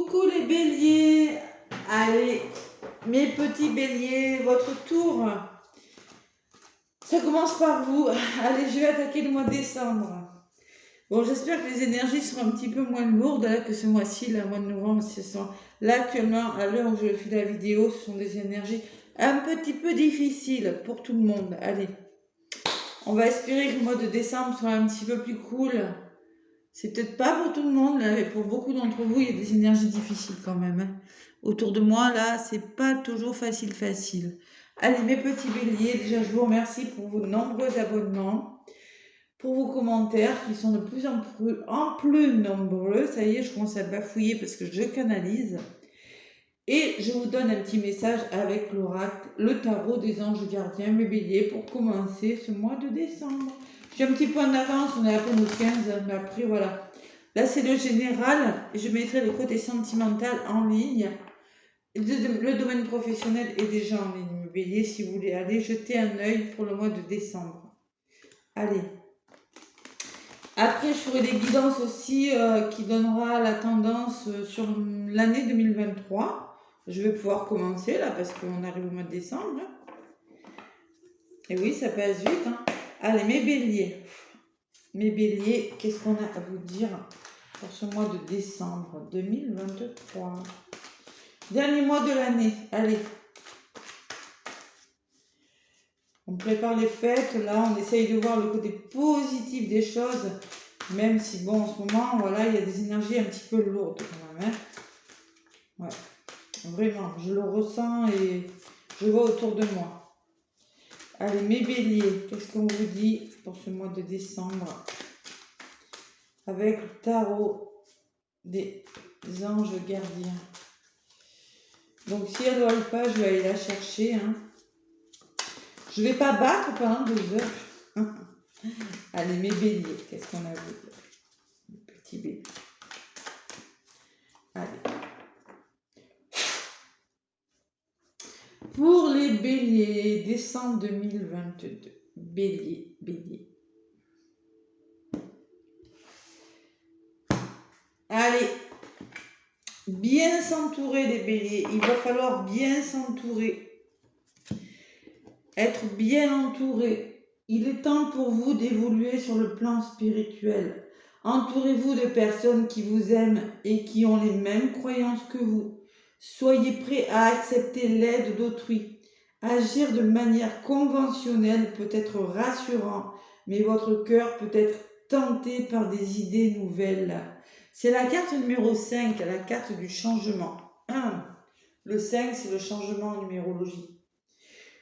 Coucou les béliers, allez mes petits béliers, votre tour, ça commence par vous. Allez, je vais attaquer le mois de décembre. Bon, j'espère que les énergies seront un petit peu moins lourdes là, que ce mois-ci, le mois de novembre. Là actuellement, à l'heure où je fais la vidéo, ce sont des énergies un petit peu difficiles pour tout le monde. Allez, on va espérer que le mois de décembre soit un petit peu plus cool. C'est peut-être pas pour tout le monde, là, mais pour beaucoup d'entre vous, il y a des énergies difficiles quand même. Hein. Autour de moi, là, c'est pas toujours facile. Allez, mes petits béliers, déjà, je vous remercie pour vos nombreux abonnements, pour vos commentaires qui sont de plus en plus nombreux. Ça y est, je commence à bafouiller parce que je canalise. Et je vous donne un petit message avec l'oracle, le tarot des anges gardiens, mes béliers, pour commencer ce mois de décembre. Je suis un petit peu en avance, on est à peine au 15, mais après voilà. Là c'est le général, et je mettrai le côté sentimental en ligne. Le domaine professionnel est déjà en ligne, mes béliers, si vous voulez aller jeter un œil pour le mois de décembre. Allez. Après je ferai des guidances aussi qui donnera la tendance sur l'année 2023. Je vais pouvoir commencer là parce qu'on arrive au mois de décembre. Et oui, ça passe vite. Hein. Allez, mes béliers. Mes béliers, qu'est-ce qu'on a à vous dire pour ce mois de décembre 2023? Dernier mois de l'année. Allez. On prépare les fêtes. Là, on essaye de voir le côté positif des choses. Même si, bon, en ce moment, voilà, il y a des énergies un petit peu lourdes quand même. Hein. Ouais. Vraiment, je le ressens et je vois autour de moi. Allez, mes béliers, qu'est-ce qu'on vous dit pour ce mois de décembre? Avec le tarot des anges gardiens. Donc, si elle ne vole pas, je vais aller la chercher. Hein. Je ne vais pas battre pendant 2 heures. Allez, mes béliers, qu'est-ce qu'on a vu? Les petits béliers. Allez. Pour les béliers, décembre 2022. Bélier. Allez, bien s'entourer les béliers. Il va falloir bien s'entourer. Être bien entouré. Il est temps pour vous d'évoluer sur le plan spirituel. Entourez-vous de personnes qui vous aiment et qui ont les mêmes croyances que vous. Soyez prêts à accepter l'aide d'autrui. Agir de manière conventionnelle peut être rassurant, mais votre cœur peut être tenté par des idées nouvelles. C'est la carte numéro 5, la carte du changement. Le 5, c'est le changement en numérologie.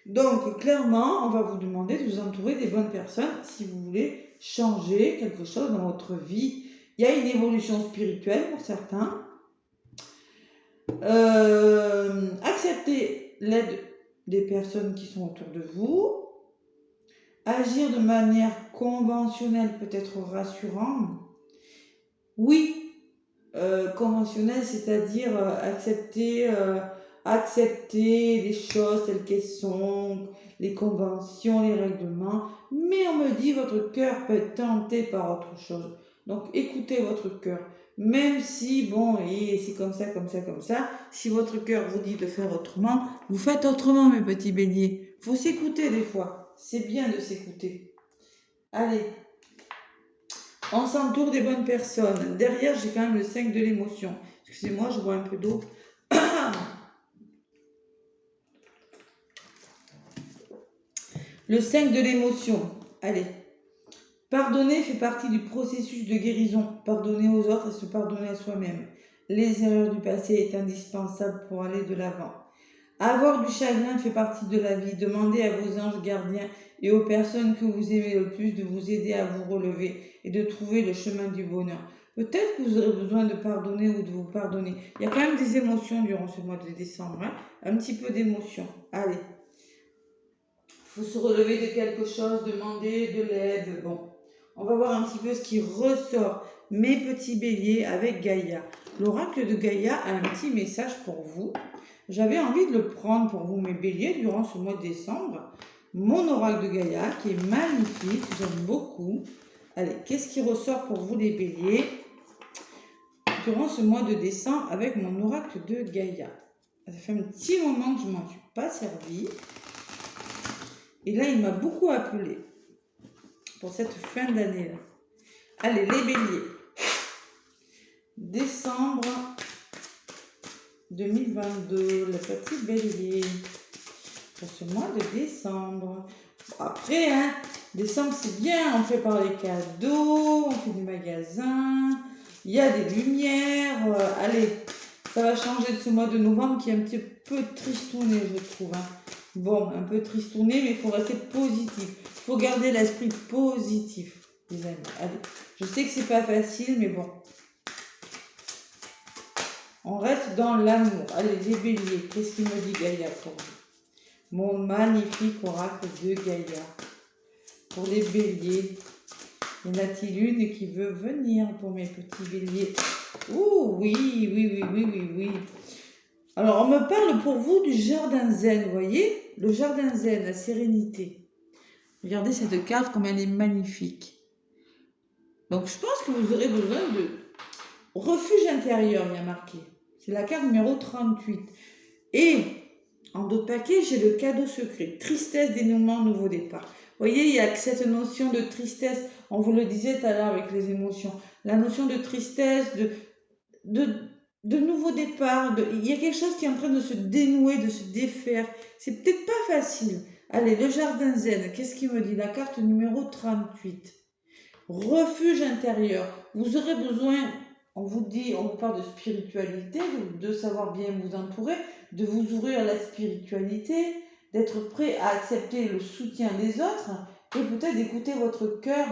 Donc, clairement, on va vous demander de vous entourer des bonnes personnes si vous voulez changer quelque chose dans votre vie. Il y a une évolution spirituelle pour certains. Acceptez l'aide des personnes qui sont autour de vous. Agir de manière conventionnelle peut être rassurant. Oui, conventionnel, c'est-à-dire accepter les choses telles qu'elles sont, les conventions, les règlements. Mais on me dit votre cœur peut être tenté par autre chose. Donc écoutez votre cœur. Même si, bon, et c'est comme ça, si votre cœur vous dit de faire autrement, vous faites autrement, mes petits béliers. Il faut s'écouter des fois. C'est bien de s'écouter. Allez. On s'entoure des bonnes personnes. Derrière, j'ai quand même le 5 de l'émotion. Excusez-moi, je bois un peu d'eau. Le 5 de l'émotion. Allez. Pardonner fait partie du processus de guérison. Pardonner aux autres et se pardonner à soi-même. Les erreurs du passé est indispensable pour aller de l'avant. Avoir du chagrin fait partie de la vie. Demandez à vos anges gardiens et aux personnes que vous aimez le plus de vous aider à vous relever et de trouver le chemin du bonheur. Peut-être que vous aurez besoin de pardonner ou de vous pardonner. Il y a quand même des émotions durant ce mois de décembre. Hein. Un petit peu d'émotion. Allez. Il faut se relever de quelque chose, demander de l'aide. Bon, on va voir un petit peu ce qui ressort. Mes petits béliers avec Gaïa. L'oracle de Gaïa a un petit message pour vous. J'avais envie de le prendre pour vous, mes béliers, durant ce mois de décembre. Mon oracle de Gaïa, qui est magnifique, j'aime beaucoup. Allez, qu'est-ce qui ressort pour vous, les béliers? durant ce mois de décembre avec mon oracle de Gaïa. Ça fait un petit moment que je ne m'en suis pas servi. Et là, il m'a beaucoup appelé pour cette fin d'année. Allez, les béliers. Décembre 2022, le petit bélier. Pour ce mois de décembre. Après, hein, décembre, c'est bien. On fait par les cadeaux, on fait du magasin. Il y a des lumières. Allez, ça va changer de ce mois de novembre qui est un petit peu tristouné, je trouve. Hein. Bon, un peu tristouné, mais il faut rester positif. Il faut garder l'esprit positif, les amis. Allez, je sais que c'est pas facile, mais bon. On reste dans l'amour. Allez, les béliers, qu'est-ce qu'il me dit Gaïa pour vous? Mon magnifique oracle de Gaïa. Pour les béliers, y en a-t-il une qui veut venir pour mes petits béliers? Oh oui, oui, oui, oui, oui, oui. Alors, on me parle pour vous du jardin zen, vous voyez? Le jardin zen, la sérénité. Regardez cette carte, comme elle est magnifique. Donc, je pense que vous aurez besoin de refuge intérieur, il y a marqué. C'est la carte numéro 38. Et en d'autres paquets, j'ai le cadeau secret. Tristesse, dénouement, nouveau départ. Vous voyez, il y a cette notion de tristesse. On vous le disait tout à l'heure avec les émotions. La notion de tristesse, de nouveau départ. Il y a quelque chose qui est en train de se dénouer, de se défaire. C'est peut-être pas facile. Allez, le jardin zen, qu'est-ce qu'il me dit? La carte numéro 38. Refuge intérieur. Vous aurez besoin, on vous dit, on vous parle de spiritualité, de savoir bien vous entourer, de vous ouvrir à la spiritualité, d'être prêt à accepter le soutien des autres et peut-être d'écouter votre cœur,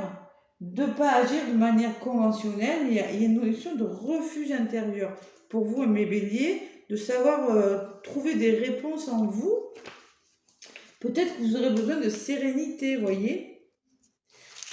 de ne pas agir de manière conventionnelle. Il y a une notion de refuge intérieur pour vous, mes béliers, de savoir trouver des réponses en vous. Peut-être que vous aurez besoin de sérénité, voyez.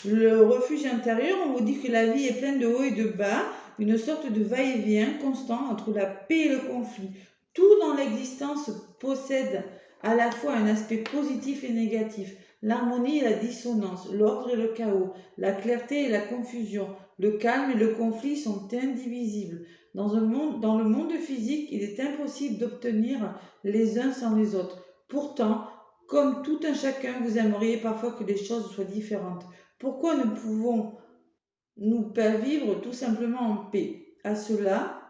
Le refuge intérieur, on vous dit que la vie est pleine de hauts et de bas, une sorte de va-et-vient constant entre la paix et le conflit. Tout dans l'existence possède à la fois un aspect positif et négatif, l'harmonie et la dissonance, l'ordre et le chaos, la clarté et la confusion, le calme et le conflit sont indivisibles. Dans le monde physique, il est impossible d'obtenir les uns sans les autres. Pourtant, comme tout un chacun, vous aimeriez parfois que les choses soient différentes. Pourquoi ne pouvons-nous pas vivre tout simplement en paix? À cela,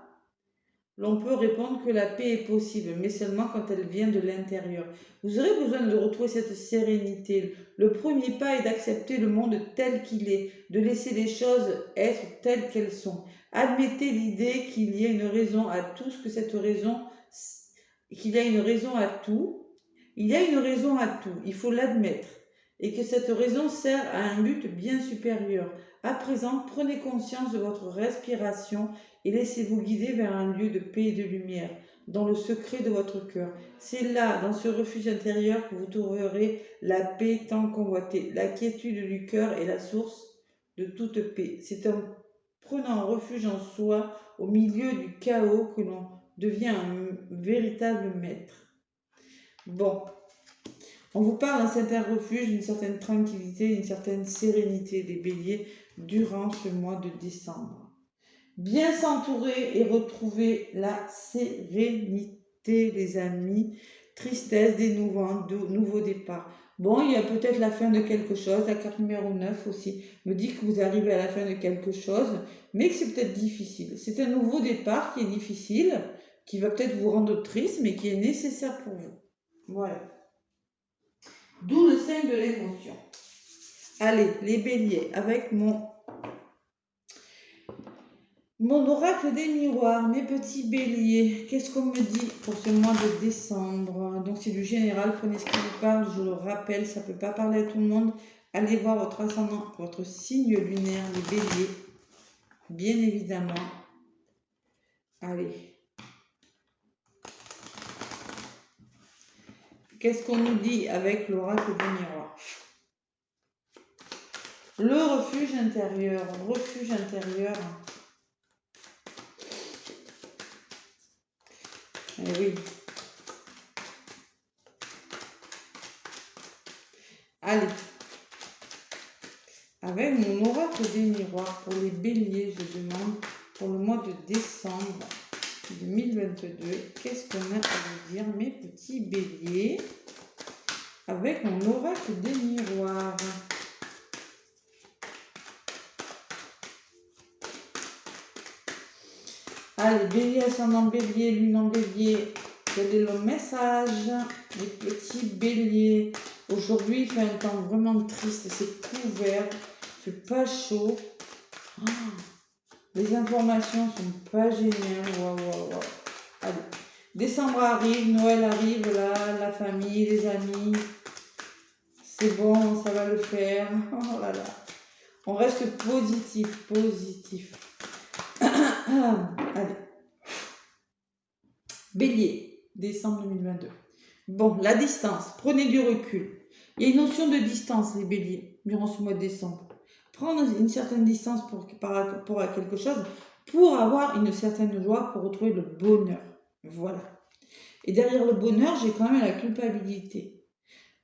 l'on peut répondre que la paix est possible, mais seulement quand elle vient de l'intérieur. Vous aurez besoin de retrouver cette sérénité. Le premier pas est d'accepter le monde tel qu'il est, de laisser les choses être telles qu'elles sont. Admettez l'idée qu'il y a une raison à tout, qu'il y a une raison à tout. Il y a une raison à tout, il faut l'admettre, et que cette raison sert à un but bien supérieur. À présent, prenez conscience de votre respiration et laissez-vous guider vers un lieu de paix et de lumière, dans le secret de votre cœur. C'est là, dans ce refuge intérieur, que vous trouverez la paix tant convoitée. La quiétude du cœur est la source de toute paix. C'est en prenant refuge en soi, au milieu du chaos, que l'on devient un véritable maître. Bon, on vous parle d'un certain refuge, d'une certaine tranquillité, d'une certaine sérénité des béliers durant ce mois de décembre. Bien s'entourer et retrouver la sérénité, les amis. Tristesse, dénouement, nouveau départ. Bon, il y a peut-être la fin de quelque chose. La carte numéro 9 aussi me dit que vous arrivez à la fin de quelque chose, mais que c'est peut-être difficile. C'est un nouveau départ qui est difficile, qui va peut-être vous rendre triste, mais qui est nécessaire pour vous. Voilà. D'où le signe de l'émotion. Allez, les béliers, avec mon oracle des miroirs, mes petits béliers, qu'est-ce qu'on me dit pour ce mois de décembre? Donc c'est du général, prenez ce qui vous parle, je le rappelle, ça ne peut pas parler à tout le monde. Allez voir votre ascendant, votre signe lunaire, les béliers, bien évidemment. Allez. Qu'est-ce qu'on nous dit avec l'oracle des miroirs? Le refuge intérieur, refuge intérieur. Eh oui. Allez. Avec mon oracle des miroirs, pour les béliers, je demande pour le mois de décembre 2022. Qu'est-ce qu'on a à vous dire, mes petits béliers, avec mon oracle des miroirs? Allez, bélier, ascendant bélier, lune en bélier, quel est le message des petits béliers? Aujourd'hui, il fait un temps vraiment triste, c'est couvert, il fait pas chaud. Oh, les informations sont pas géniales. Waouh, waouh, waouh. Allez, décembre arrive, Noël arrive, là, la famille, les amis. C'est bon, ça va le faire. Oh là là. On reste positif, positif. Allez. Bélier, décembre 2022. Bon, la distance, prenez du recul. Il y a une notion de distance, les béliers, durant ce mois de décembre. Prendre une certaine distance par rapport à quelque chose pour avoir une certaine joie, pour retrouver le bonheur. Voilà. Et derrière le bonheur, j'ai quand même la culpabilité.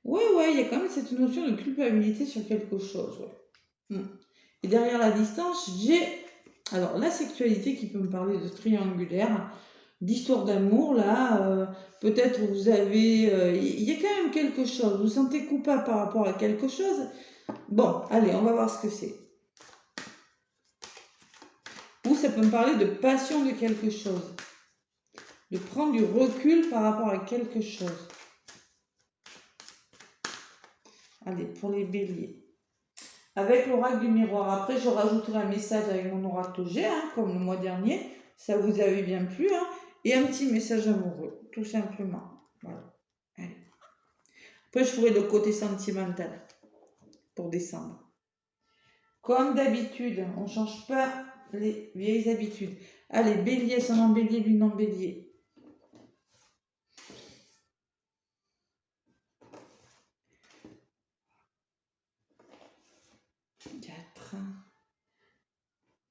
Ouais, il y a quand même cette notion de culpabilité sur quelque chose. Ouais. Et derrière la distance, j'ai alors la sexualité qui peut me parler de triangulaire, d'histoire d'amour, là, peut-être vous avez... il y a quand même quelque chose, vous vous sentez coupable par rapport à quelque chose. Bon, allez, on va voir ce que c'est. Ou ça peut me parler de passion de quelque chose. De prendre du recul par rapport à quelque chose. Allez, pour les béliers. Avec l'oracle du miroir. Après, je rajouterai un message avec mon oracle G, comme le mois dernier. Ça vous avait bien plu. Et un petit message amoureux, tout simplement. Voilà. Allez. Après, je ferai le côté sentimental pour décembre. Comme d'habitude, on ne change pas les vieilles habitudes. Allez, bélier, ascendant bélier, lune en bélier.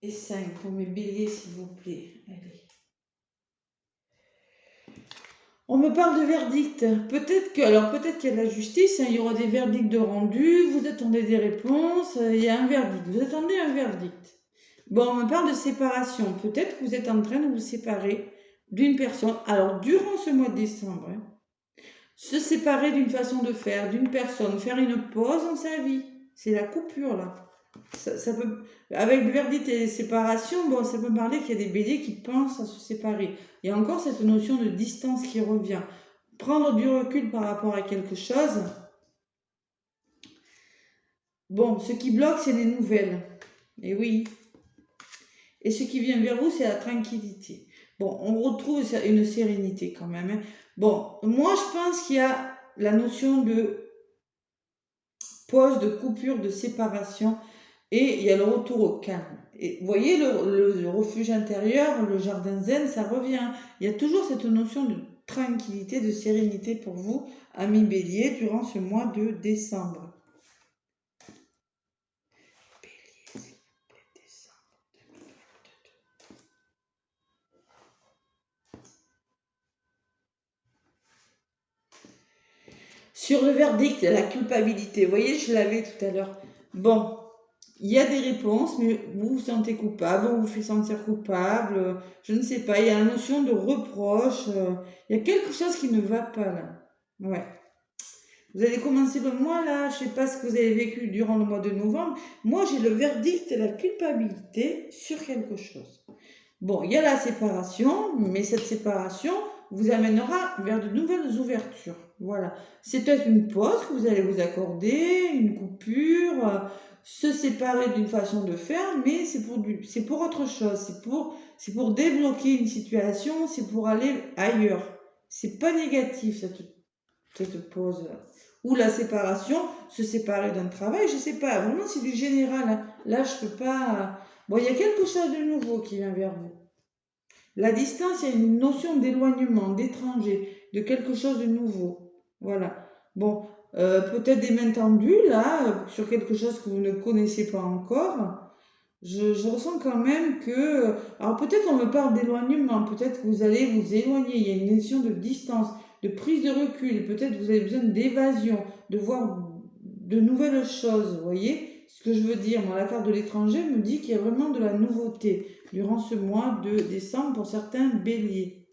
Et 5 pour mes béliers, s'il vous plaît. Allez. On me parle de verdict. Peut-être qu'il y a de la justice, il y aura des verdicts de rendu, vous attendez des réponses, il y a un verdict. Vous attendez un verdict. Bon, on me parle de séparation. Peut-être que vous êtes en train de vous séparer d'une personne. Alors, durant ce mois de décembre, se séparer d'une façon de faire, d'une personne, faire une pause dans sa vie. C'est la coupure, là. Ça peut, avec le verdict et séparation, bon, ça peut parler qu'il y a des béliers qui pensent à se séparer. Il y a encore cette notion de distance qui revient. Prendre du recul par rapport à quelque chose. Bon, ce qui bloque, c'est les nouvelles. Et oui. Et ce qui vient vers vous, c'est la tranquillité. Bon, on retrouve une sérénité quand même. Bon, moi, je pense qu'il y a la notion de pause, de coupure, de séparation. Et il y a le retour au calme. Et vous voyez, le refuge intérieur, le jardin zen, ça revient. Il y a toujours cette notion de tranquillité, de sérénité pour vous, amis béliers, durant ce mois de décembre. Bélier, s'il vous plaît, décembre 2022. Sur le verdict, la culpabilité, vous voyez, je l'avais tout à l'heure. Bon. Il y a des réponses, mais vous vous sentez coupable, on vous fait sentir coupable, je ne sais pas, il y a la notion de reproche, il y a quelque chose qui ne va pas là. Ouais. Vous allez commencer le mois là, je ne sais pas ce que vous avez vécu durant le mois de novembre. Moi, j'ai le verdict et la culpabilité sur quelque chose. Bon, il y a la séparation, mais cette séparation vous amènera vers de nouvelles ouvertures. Voilà. C'est peut-être une pause que vous allez vous accorder, une coupure, se séparer d'une façon de faire, mais c'est pour autre chose. C'est pour débloquer une situation, c'est pour aller ailleurs. C'est pas négatif cette pause. Ou la séparation, se séparer d'un travail, je sais pas. Vraiment, c'est du général. Là, je peux pas. Bon, il y a quelque chose de nouveau qui vient vers vous. La distance, il y a une notion d'éloignement, d'étranger, de quelque chose de nouveau. Voilà. Bon, peut-être des mains tendues, là, sur quelque chose que vous ne connaissez pas encore. Je ressens quand même que... Alors peut-être on me parle d'éloignement, peut-être que vous allez vous éloigner. Il y a une notion de distance, de prise de recul. Peut-être que vous avez besoin d'évasion, de voir de nouvelles choses, vous voyez ce que je veux dire? Moi, la carte de l'étranger me dit qu'il y a vraiment de la nouveauté. durant ce mois de décembre pour certains béliers.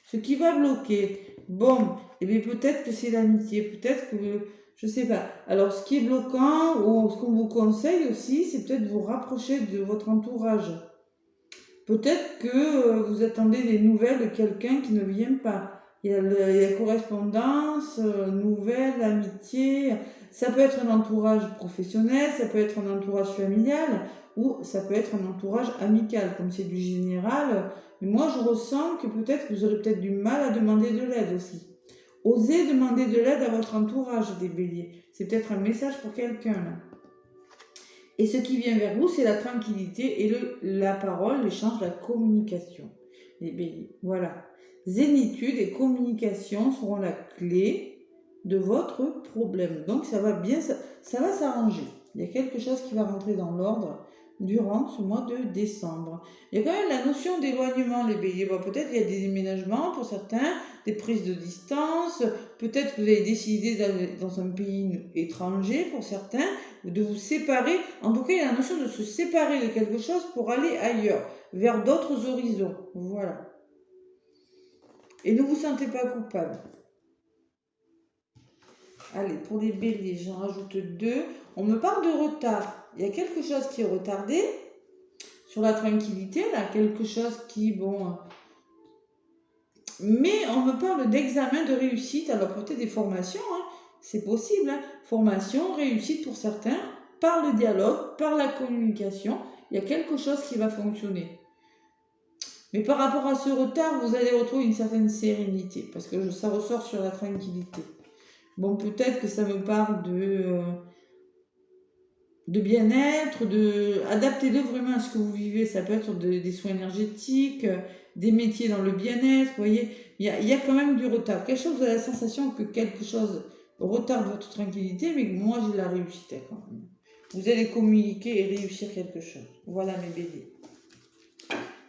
Ce qui va bloquer, bon, et bien peut-être que c'est l'amitié, peut-être que, je sais pas. Alors ce qui est bloquant, ou ce qu'on vous conseille aussi, c'est peut-être vous rapprocher de votre entourage. Peut-être que vous attendez des nouvelles de quelqu'un qui ne vient pas. Il y a la correspondance, nouvelles, amitié. Ça peut être un entourage professionnel, ça peut être un entourage familial, ou ça peut être un entourage amical, comme c'est du général. Mais moi, je ressens que peut-être que vous aurez peut-être du mal à demander de l'aide aussi. Osez demander de l'aide à votre entourage des béliers. C'est peut-être un message pour quelqu'un là. Et ce qui vient vers vous, c'est la tranquillité et la parole, l'échange, la communication. Les béliers, voilà. Zénitude et communication seront la clé de votre problème. Donc ça va bien, ça va s'arranger. Il y a quelque chose qui va rentrer dans l'ordre durant ce mois de décembre. Il y a quand même la notion d'éloignement, les béliers. Bon, peut-être il y a des déménagements pour certains, des prises de distance, peut-être que vous avez décidé d'aller dans un pays étranger pour certains, de vous séparer. En tout cas, il y a la notion de se séparer de quelque chose pour aller ailleurs, vers d'autres horizons. Voilà. Et ne vous sentez pas coupable. Allez, pour les béliers, j'en rajoute 2. On me parle de retard. Il y a quelque chose qui est retardé sur la tranquillité, là, quelque chose qui, bon... Mais on me parle d'examen de réussite. Alors, peut-être des formations, hein, c'est possible. Hein. Formation, réussite pour certains, par le dialogue, par la communication, il y a quelque chose qui va fonctionner. Mais par rapport à ce retard, vous allez retrouver une certaine sérénité, parce que ça ressort sur la tranquillité. Bon, peut-être que ça me parle de bien-être, adaptez-le vraiment à ce que vous vivez. Ça peut être des soins énergétiques, des métiers dans le bien-être, vous voyez. Il y a quand même du retard. Quelque chose, vous avez la sensation que quelque chose retarde votre tranquillité, mais que moi j'ai la réussite quand même. Vous allez communiquer et réussir quelque chose. Voilà mes béliers.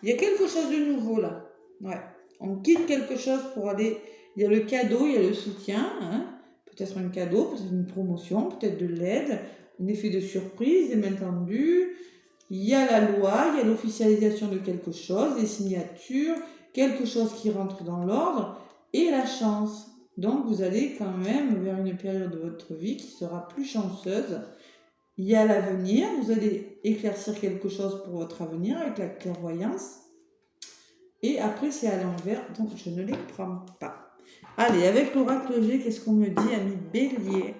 Il y a quelque chose de nouveau là. Ouais. On quitte quelque chose pour aller... Il y a le cadeau, il y a le soutien. Hein. Peut-être un cadeau, peut-être une promotion, peut-être de l'aide, un effet de surprise, des mains tendues. Il y a la loi, il y a l'officialisation de quelque chose, des signatures, quelque chose qui rentre dans l'ordre et la chance. Donc vous allez quand même vers une période de votre vie qui sera plus chanceuse. Il y a l'avenir, vous allez éclaircir quelque chose pour votre avenir avec la clairvoyance. Et après, c'est à l'envers, donc je ne les prends pas. Allez, avec l'oracle G, qu'est-ce qu'on me dit, ami Bélier?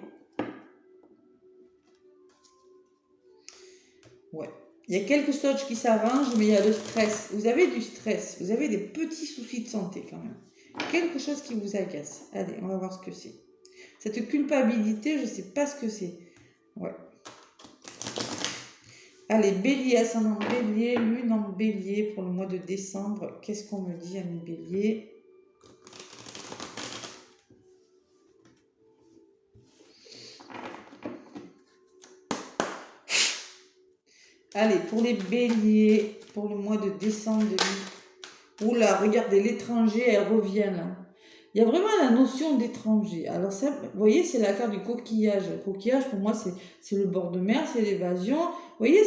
Ouais. Il y a quelques choses qui s'arrangent, mais il y a le stress. Vous avez du stress, vous avez des petits soucis de santé quand même. Quelque chose qui vous agace. Allez, on va voir ce que c'est. Cette culpabilité, je ne sais pas ce que c'est. Ouais. Allez, Bélier, ascendant Bélier, lune en Bélier pour le mois de décembre. Qu'est-ce qu'on me dit, ami Bélier? Allez, pour les Béliers, pour le mois de décembre. Oula, regardez, l'étranger, elle revient là. Il y a vraiment la notion d'étranger. Alors ça, vous voyez, c'est la carte du coquillage. Le coquillage, pour moi, c'est le bord de mer, c'est l'évasion. Vous voyez,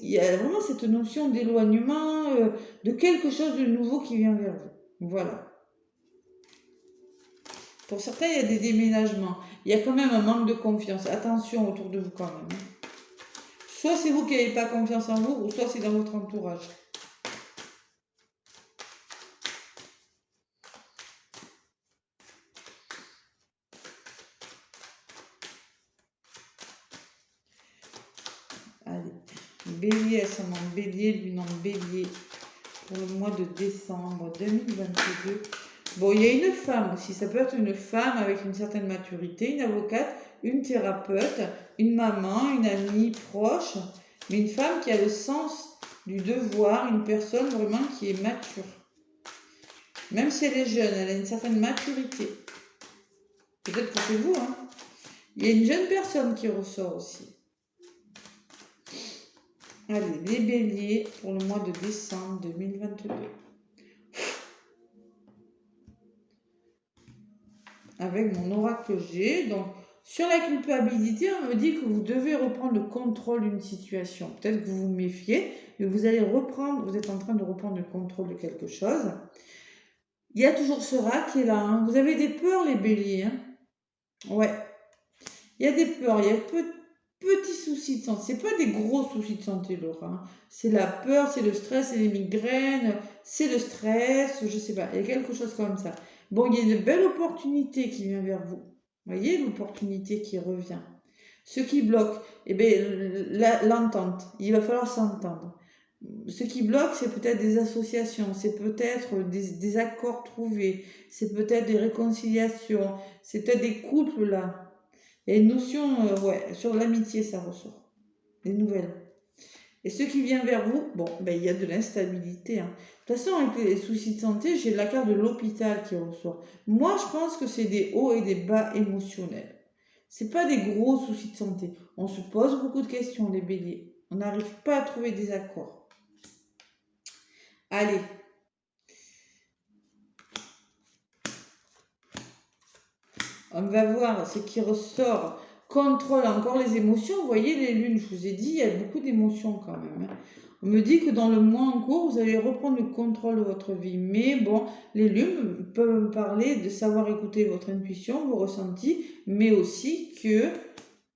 il y a vraiment cette notion d'éloignement, de quelque chose de nouveau qui vient vers vous. Voilà. Pour certains, il y a des déménagements. Il y a quand même un manque de confiance. Attention autour de vous quand même. Soit c'est vous qui n'avez pas confiance en vous, ou soit c'est dans votre entourage. Allez, Bélier, ascendant Bélier, lune en Bélier, pour le mois de décembre 2022. Bon, il y a une femme aussi, ça peut être une femme avec une certaine maturité, une avocate, une thérapeute, une maman, une amie proche, mais une femme qui a le sens du devoir, une personne vraiment qui est mature. Même si elle est jeune, elle a une certaine maturité. Peut-être que c'est vous, hein. Il y a une jeune personne qui ressort aussi. Allez, les béliers pour le mois de décembre 2022. Avec mon oracle G, donc Sur la culpabilité, on me dit que vous devez reprendre le contrôle d'une situation. Peut-être que vous vous méfiez, mais vous allez reprendre, vous êtes en train de reprendre le contrôle de quelque chose. Il y a toujours ce rat qui est là. Hein. Vous avez des peurs, les béliers. Hein. Ouais. Il y a des peurs, il y a petits soucis de santé. C'est pas des gros soucis de santé, Laura. Hein. C'est la peur, c'est le stress, c'est les migraines, c'est le stress, je sais pas. Il y a quelque chose comme ça. Bon, il y a une belle opportunité qui vient vers vous. Vous voyez l'opportunité qui revient. Ce qui bloque, eh bien, l'entente. Il va falloir s'entendre. Ce qui bloque, c'est peut-être des associations, c'est peut-être des accords trouvés, c'est peut-être des réconciliations, c'est peut-être des couples là. Il y a une notion, ouais, sur l'amitié, ça ressort. Des nouvelles. Et ce qui vient vers vous, bon, ben, il y a de l'instabilité. Hein. De toute façon, avec les soucis de santé, j'ai la carte de l'hôpital qui ressort. Moi, je pense que c'est des hauts et des bas émotionnels. C'est pas des gros soucis de santé. On se pose beaucoup de questions, les béliers. On n'arrive pas à trouver des accords. Allez. On va voir ce qui ressort. Contrôle encore les émotions. Vous voyez les lunes, je vous ai dit, il y a beaucoup d'émotions quand même. Hein. On me dit que dans le mois en cours, vous allez reprendre le contrôle de votre vie. Mais bon, les lunes peuvent me parler de savoir écouter votre intuition, vos ressentis, mais aussi que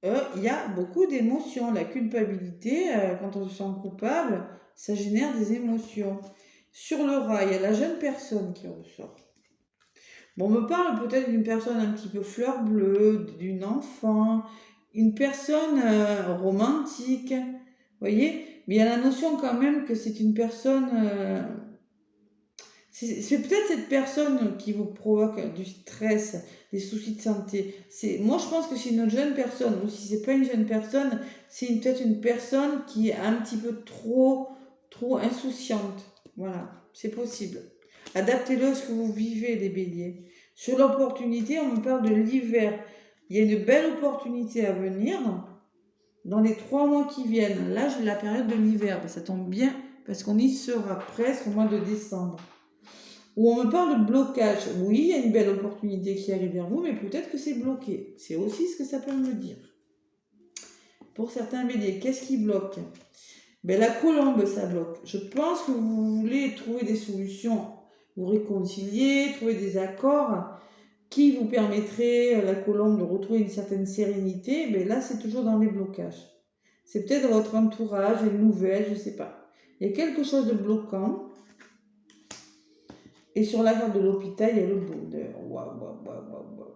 il y a beaucoup d'émotions. La culpabilité, quand on se sent coupable, ça génère des émotions. Sur le rat, il y a la jeune personne qui ressort. Bon, on me parle peut-être d'une personne un petit peu fleur bleue, d'une enfant, une personne romantique, vous voyez? Mais il y a la notion quand même que c'est une personne... c'est peut-être cette personne qui vous provoque du stress, des soucis de santé. Moi, je pense que c'est une jeune personne, ou si c'est pas une jeune personne, c'est peut-être une personne qui est un petit peu trop insouciante. Voilà, c'est possible. Adaptez-le à ce que vous vivez, les béliers. Sur l'opportunité, on me parle de l'hiver. Il y a une belle opportunité à venir dans les 3 mois qui viennent. Là, j'ai la période de l'hiver. Ça tombe bien parce qu'on y sera presque au mois de décembre. Où on me parle de blocage. Oui, il y a une belle opportunité qui arrive vers vous, mais peut-être que c'est bloqué. C'est aussi ce que ça peut me dire. Pour certains béliers, qu'est-ce qui bloque? Ben, la colombe, ça bloque. Je pense que vous voulez trouver des solutions, vous réconcilier, trouver des accords qui vous permettraient, la colombe, de retrouver une certaine sérénité. Mais là, c'est toujours dans les blocages. C'est peut-être dans votre entourage, une nouvelle, je ne sais pas. Il y a quelque chose de bloquant. Et sur la carte de l'hôpital, il y a le bonheur. Waouh, waouh, waouh, waouh.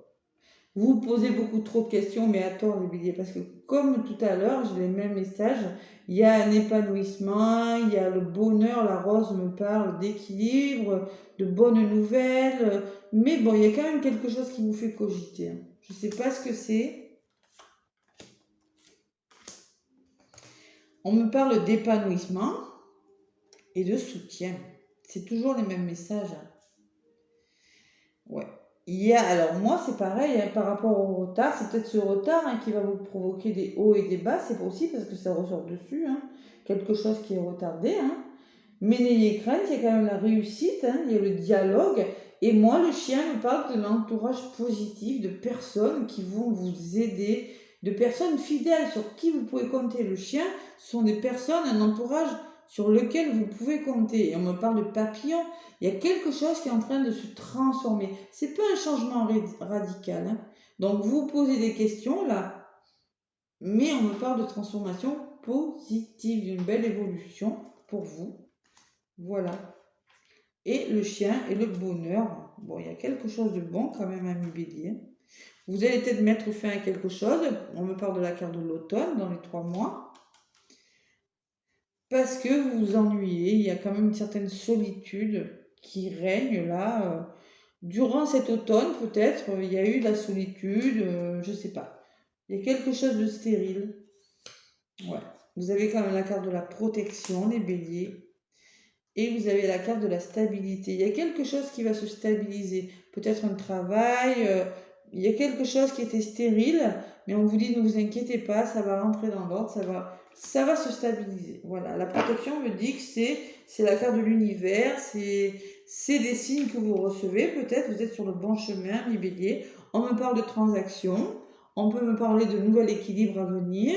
Vous posez beaucoup trop de questions, mais à tort, les béliers, parce que comme tout à l'heure, j'ai les mêmes messages. Il y a un épanouissement, il y a le bonheur, la rose me parle d'équilibre, de bonnes nouvelles. Mais bon, il y a quand même quelque chose qui vous fait cogiter. Hein. Je ne sais pas ce que c'est. On me parle d'épanouissement et de soutien. C'est toujours les mêmes messages. Hein. Ouais. Alors moi c'est pareil hein, par rapport au retard, c'est peut-être ce retard hein, qui va vous provoquer des hauts et des bas, c'est aussi parce que ça ressort dessus, hein, quelque chose qui est retardé. Hein. Mais n'ayez crainte, il y a quand même la réussite, hein, il y a le dialogue. Et moi le chien me parle de l'entourage positif, de personnes qui vont vous aider, de personnes fidèles sur qui vous pouvez compter. Le chien sont des personnes, un entourage sur lequel vous pouvez compter. Et on me parle de papillons. Il y a quelque chose qui est en train de se transformer. C'est pas un changement radical. Hein. Donc vous posez des questions là, mais on me parle de transformation positive, d'une belle évolution pour vous. Voilà. Et le chien et le bonheur. Bon, il y a quelque chose de bon quand même à mi bélier. Vous allez peut-être mettre fin à quelque chose. On me parle de la carte de l'automne dans les 3 mois. Parce que vous vous ennuyez. Il y a quand même une certaine solitude qui règne là. Durant cet automne, peut-être, il y a eu de la solitude, je ne sais pas. Il y a quelque chose de stérile. Ouais. Vous avez quand même la carte de la protection, les béliers. Et vous avez la carte de la stabilité. Il y a quelque chose qui va se stabiliser. Peut-être un travail. Il y a quelque chose qui était stérile. Mais on vous dit, ne vous inquiétez pas, ça va rentrer dans l'ordre, ça va se stabiliser. Voilà. La protection me dit que c'est la carte de l'univers. C'est des signes que vous recevez. Peut-être vous êtes sur le bon chemin, mi bélier. On me parle de transactions. On peut me parler de nouvel équilibre à venir,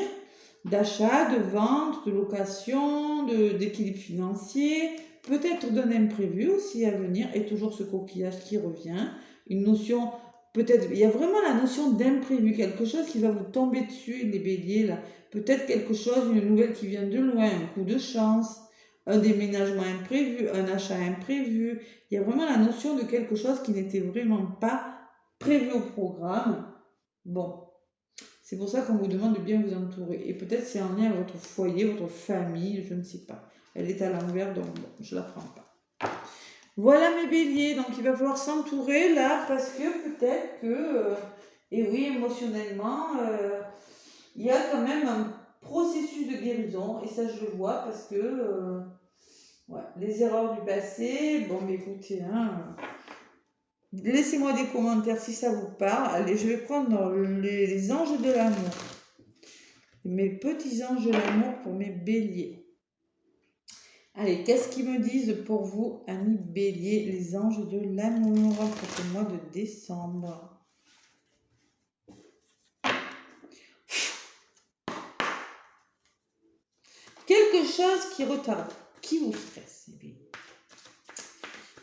d'achat, de vente, de location, d'équilibre financier, peut-être d'un imprévu aussi à venir, et toujours ce coquillage qui revient, une notion, peut-être, il y a vraiment la notion d'imprévu, quelque chose qui va vous tomber dessus, les béliers, là, peut-être quelque chose, une nouvelle qui vient de loin, un coup de chance, un déménagement imprévu, un achat imprévu, il y a vraiment la notion de quelque chose qui n'était vraiment pas prévu au programme. Bon, c'est pour ça qu'on vous demande de bien vous entourer. Et peut-être c'est en lien avec votre foyer, votre famille, je ne sais pas. Elle est à l'envers, donc bon, je ne la prends pas. Voilà mes béliers, donc il va falloir s'entourer là, parce que peut-être que, et oui, émotionnellement, il y a quand même un processus de guérison, et ça je le vois parce que, ouais, les erreurs du passé, bon, mais écoutez, hein, laissez-moi des commentaires si ça vous parle. Allez, je vais prendre les anges de l'amour. Mes petits anges de l'amour pour mes béliers. Allez, qu'est-ce qu'ils me disent pour vous, amis béliers, les anges de l'amour pour ce mois de décembre? Quelque chose qui retarde, qui vous stresse, les béliers.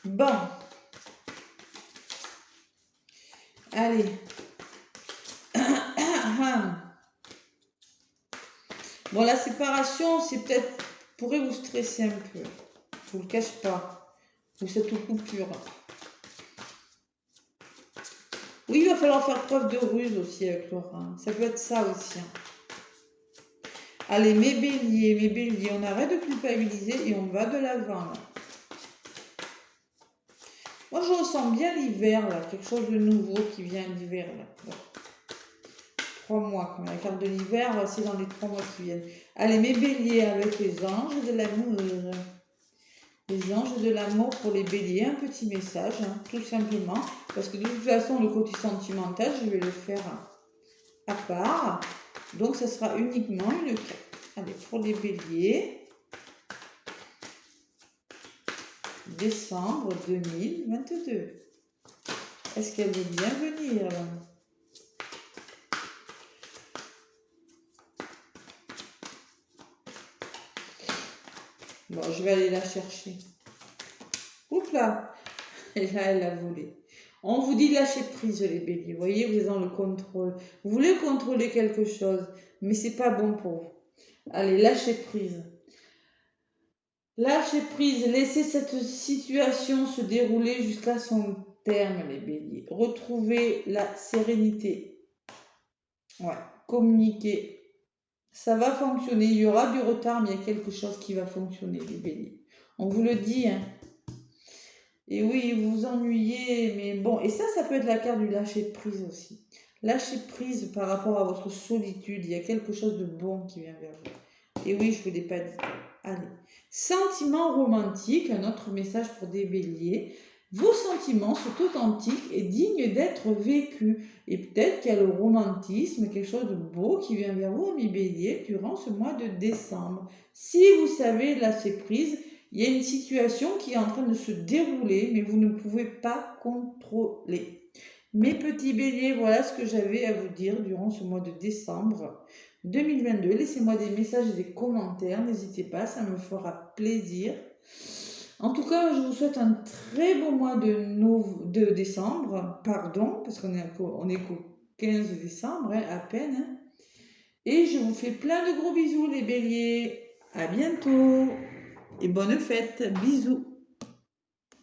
Bon. Allez. Bon, la séparation, c'est peut-être, pourrait vous stresser un peu. Je vous le cache pas. Ou cette coupure. Oui, il va falloir faire preuve de ruse aussi avec Laura. Ça peut être ça aussi. Allez, mes béliers, on arrête de culpabiliser et on va de l'avant. Moi, je ressens bien l'hiver, là. Quelque chose de nouveau qui vient d'hiver, là. Bon. 3 mois, comme la carte de l'hiver, c'est dans les 3 mois qui viennent. Allez, mes béliers avec les anges de l'amour. Les anges de l'amour pour les béliers, un petit message, hein, tout simplement. Parce que de toute façon, le côté sentimental, je vais le faire à part. Donc, ça sera uniquement une carte. Allez, pour les béliers. Décembre 2022. Est-ce qu'elle veut bien venir là? Bon, je vais aller la chercher. Oups là! Et là, elle a volé. On vous dit lâcher prise, les béliers. Vous voyez, vous êtes dans le contrôle. Vous voulez contrôler quelque chose, mais c'est pas bon pour vous. Allez, lâchez prise. Lâchez prise. Laissez cette situation se dérouler jusqu'à son terme, les béliers. Retrouvez la sérénité. Ouais, communiquez. Ça va fonctionner. Il y aura du retard, mais il y a quelque chose qui va fonctionner, les béliers. On vous le dit, hein. Et oui, vous vous ennuyez, mais bon. Et ça peut être la carte du lâcher prise aussi. Lâcher prise par rapport à votre solitude. Il y a quelque chose de bon qui vient vers vous. Et oui, je ne vous l'ai pas dit. Allez. Sentiment romantique, un autre message pour des béliers. Vos sentiments sont authentiques et dignes d'être vécus. Et peut-être qu'il y a le romantisme, quelque chose de beau qui vient vers vous, mes béliers, durant ce mois de décembre. Si vous savez lâcher prise, il y a une situation qui est en train de se dérouler, mais vous ne pouvez pas contrôler. Mes petits béliers, voilà ce que j'avais à vous dire durant ce mois de décembre 2022. Laissez-moi des messages et des commentaires, n'hésitez pas, ça me fera plaisir. En tout cas, je vous souhaite un très beau mois de décembre, pardon, parce qu'on est qu'au 15 décembre, hein, à peine. Hein. Et je vous fais plein de gros bisous les béliers. À bientôt et bonne fête. Bisous.